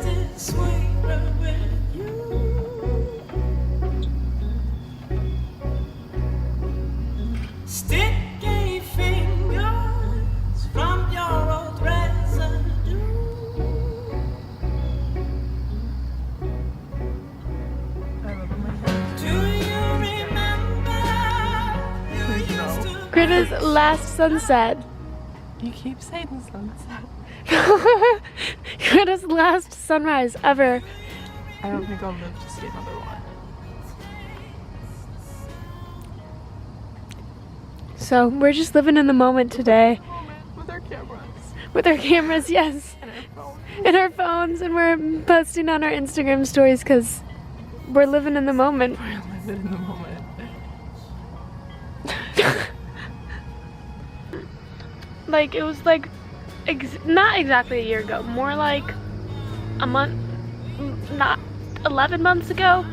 is sweeter with you. Sticky fingers from your old residue. Do you remember you used to Greta's last sunset. You keep saying sunset. Greta's last sunrise ever. I don't think I'll live to see another one. So we're just living in the moment today. With our cameras. With our cameras, yes. And our phones. And our phones, and we're posting on our Instagram stories because we're living in the moment. We're living in the moment. Like, it was like, not exactly a year ago, more like a month, not 11 months ago,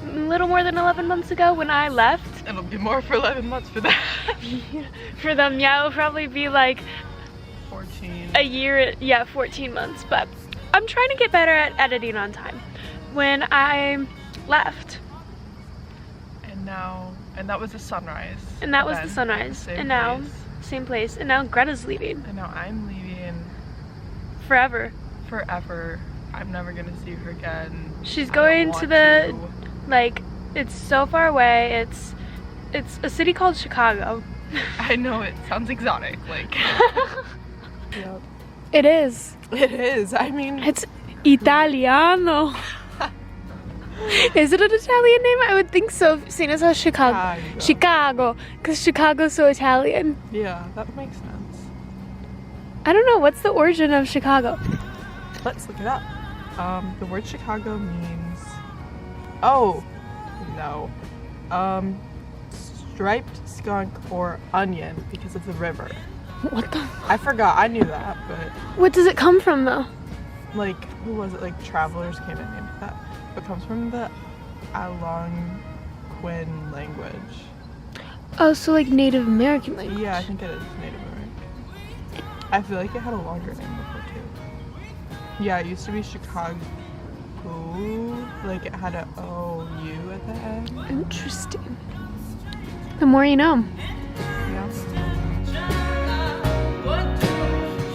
a little more than 11 months ago when I left. It'll be more for 11 months for that. For them, yeah, it'll probably be like 14. a year, yeah, 14 months, but I'm trying to get better at editing on time. When I left. And that was the sunrise. And that was the sunrise. Same And now, place. same place. And now Greta's leaving. And now I'm leaving Forever. forever. I'm never gonna see her again. She's I going don't to want the, like, it's so far away. It's a city called Chicago. I know, it sounds exotic, like. Yep. It is. It is, I mean. It's Italiano. Is it an Italian name? I would think so, seeing as how Chicago. Chicago. Because Chicago's so Italian. Yeah, that makes sense. I don't know, what's the origin of Chicago? Let's look it up. The word Chicago means, oh, no. Striped skunk or onion because of the river. What the? I forgot, I knew that, but What does it come from though? like, who was it? Like, travelers came and named that. It comes from the Algonquin language. Oh, so like Native American language. Yeah, I think it is Native American. I feel like it had a longer name before too. Yeah, it used to be Chicago. Like, it had a O-U at the end. Interesting. The more you know. Yeah. What do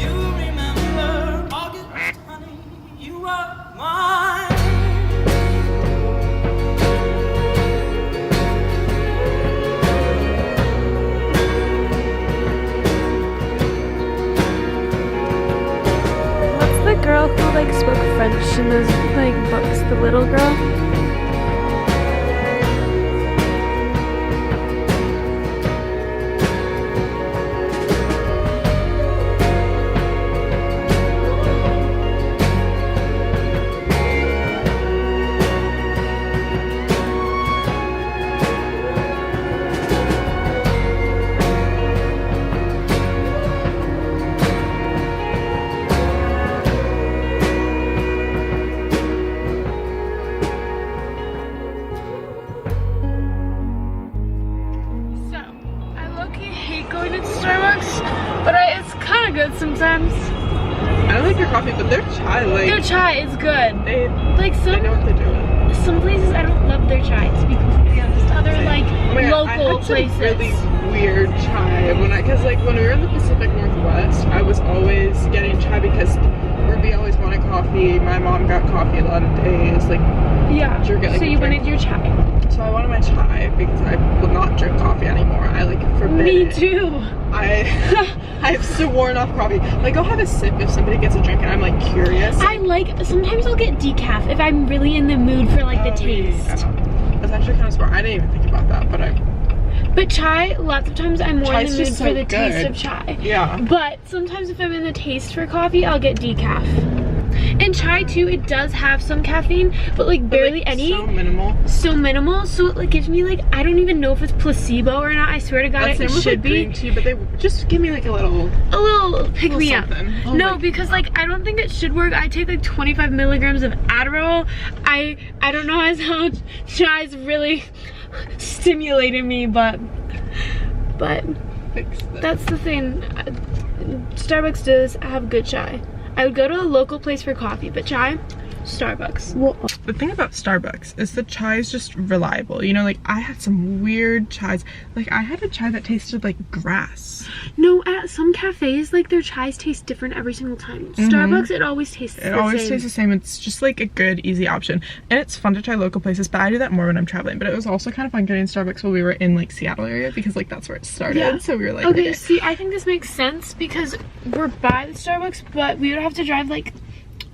you remember? August, honey, you were mine. What's the girl who like spoke French in those like books? The little girl? So, I low-key hate going to Starbucks, but it's kind of good sometimes. I don't like your coffee, but their chai, like, Their chai is good. they Like know what they're doing. some places I don't love their chai, to be completely honest. Other like Oh my God, I local had some places. really weird chai because like when we were in the Pacific Northwest, I was always getting chai because Ruby always wanted coffee. My mom got coffee a lot of days. Like, Yeah. Sure, get, like, So a you drink. wanted your chai. so I wanted my chai because I will not drink coffee anymore. I like forbid Me it. too. I've sworn off coffee. Like, I'll have a sip if somebody gets a drink and I'm like curious. Sometimes I'll get decaf if I'm really in the mood for like the Oh, taste. yeah. That's actually kind of smart. I didn't even think about that, but But chai, lots of times I'm more in Chai's the mood just for so the taste good. of chai. yeah. But sometimes if I'm in the taste for coffee, I'll get decaf. And chai too, it does have some caffeine, but like barely Like, any. So minimal. So minimal, so it like gives me like, I don't even know if it's placebo or not. I swear to God, That's it same with, should like, be. green tea, but they just give me like a little Pick me up. something. Oh No, my because like I don't think it should work. I take like 25 milligrams of Adderall. I don't know how chai's really stimulating me, but fix this. that's the thing. Starbucks does have good chai. I would go to a local place for coffee, but chai, Starbucks. Well, the thing about Starbucks is the chai is just reliable. You know, like I had some weird chais. Like I had a chai that tasted like grass. no, at some cafes, like their chais taste different every single time. Starbucks, it always tastes the same. It always tastes the same. It's just like a good, easy option. And it's fun to try local places, but I do that more when I'm traveling. But it was also kind of fun getting Starbucks while we were in like Seattle area because like that's where it started. Yeah. So we were like, okay, see, I think this makes sense because we're by the Starbucks, but we would have to drive like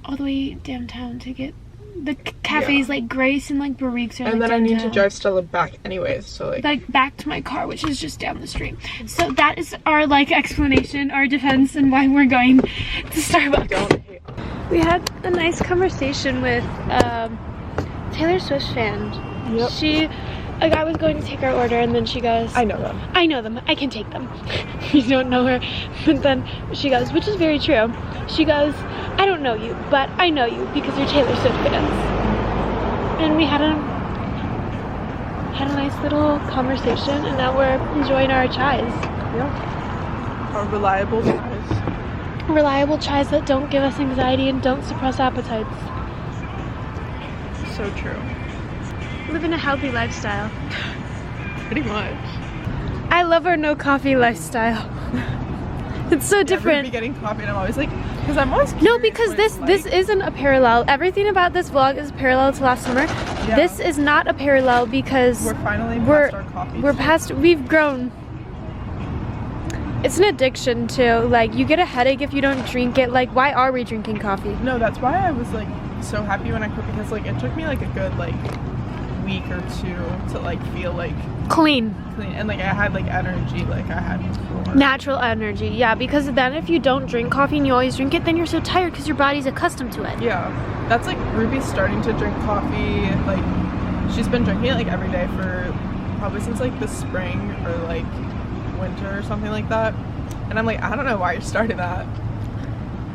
all the way downtown to get the cafes like Grace and like Barriques. And then I need to drive Stella back anyways, so like back to my car, which is just down the street. So that is our like explanation, our defense, and why we're going to Starbucks. We had a nice conversation with Taylor Swift fan. Yep. A guy was going to take our order, and then she goes, I know them. I know them. I can take them. You don't know her. But then she goes, which is very true. She goes, I don't know you, but I know you because you're Taylor Swift fans. And we had a nice little conversation, and now we're enjoying our chais. Yeah. Our reliable chais. Reliable chais that don't give us anxiety and don't suppress appetites. So true. Living a healthy lifestyle. Pretty much. I love our no coffee lifestyle. It's so different. Be getting coffee, and I'm always like, because I'm always no, because this isn't a parallel. Everything about this vlog is parallel to last summer. Yeah. This is not a parallel because we're finally past our coffee. We've grown. It's an addiction too. Like you get a headache if you don't drink it. Like why are we drinking coffee? No, that's why I was like so happy when I quit because like it took me like a good like week or two to like feel like clean and like I had like energy like I had before. Natural energy, yeah, because then if you don't drink coffee and you always drink it, then you're so tired because your body's accustomed to it. Yeah, that's like Ruby's starting to drink coffee. Like she's been drinking it like every day for probably since like the spring or like winter or something like that, and I'm like, I don't know why you're starting that.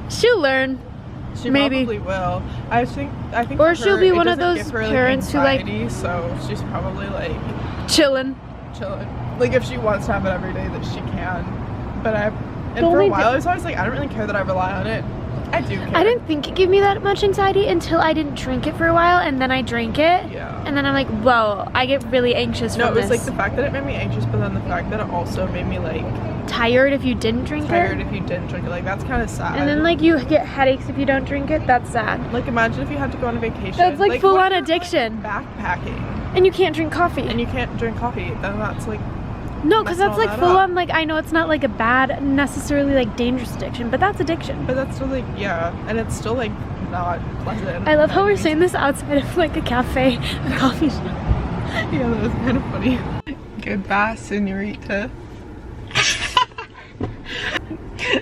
She'll learn. She maybe probably will. I think or she'll be one of those parents who like so she's probably like chilling. Like if she wants to have it every day that she can. But for a while I was always like, I don't really care that I rely on it. I do care. I didn't think it gave me that much anxiety until I didn't drink it for a while, and then I drank it. Yeah. And then I'm like, whoa, I get really anxious from this. No, it was like the fact that it made me anxious, but then the fact that it also made me like tired if you didn't drink it. Tired if you didn't drink it. Like that's kind of sad. And then like you get headaches if you don't drink it. That's sad. Like imagine if you had to go on a vacation. That's like full on addiction. Backpacking. And you can't drink coffee. And you can't drink coffee. Then that's like no, because that's like full on, like, I know it's not like a bad, necessarily like dangerous addiction, but that's addiction. But that's still like, yeah, and it's still like not pleasant. I love how we're saying this outside of like a cafe, a coffee shop. Yeah, that was kind of funny. Goodbye, senorita.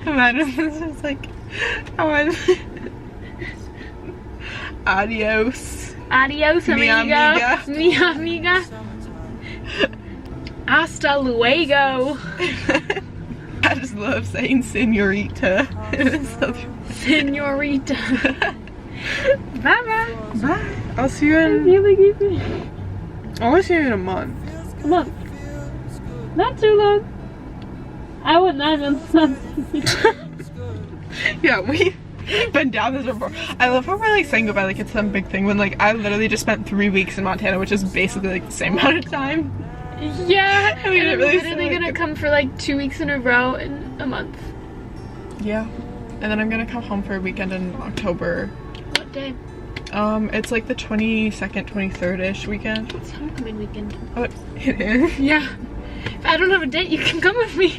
Imagine this is like, adios. Adios, amiga. Mi amiga. Hasta luego. I just love saying senorita. Senorita. Bye. Bye. I'll see you I'll see you in a month. A month. Not too long. I would not have Yeah, we've been down this before. I love how we're like saying goodbye like it's some big thing when like I literally just spent 3 weeks in Montana, which is basically like the same amount of time. Yeah, I mean, I'm really literally gonna come for like 2 weeks in a row in a month. Yeah, and then I'm gonna come home for a weekend in October. What day? It's like the 22nd, 23rd-ish weekend. It's homecoming weekend. Oh, it is? Yeah. If I don't have a date, you can come with me.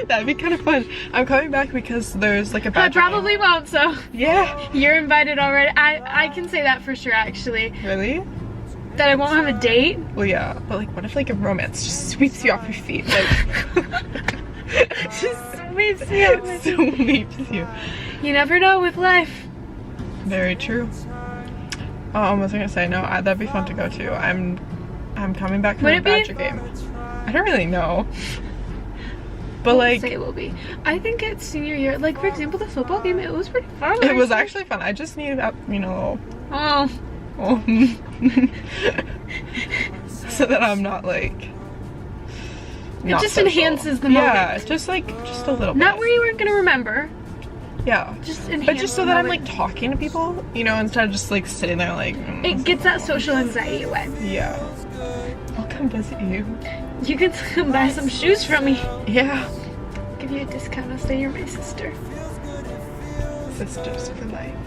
That'd be kind of fun. I'm coming back because there's like a bad I probably won't, so. Yeah. You're invited already. I can say that for sure, actually. Really? That I won't have a date? Well, yeah, but like what if like a romance just sweeps you off your feet? Like just sweeps you off my feet. Sweeps you. You never know with life. Very true. What was I gonna say? No, that'd be fun to go to. I'm coming back from a Badger game. I don't really know. But like, say it will be. I think it's senior year. Like for example, the football game. It was pretty fun. It was actually fun. I just need Oh. So that I'm not like. It just enhances the moment. Yeah, just a little. Not bit. where you weren't gonna remember. Yeah. Just But just so that I'm enhance like talking to people, you know, instead of just like sitting there like. it gets that social anxiety away. Yeah. I'll come visit you. You could buy some shoes from me. Yeah. Give you a discount. I'll say you're my sister. Sisters for life.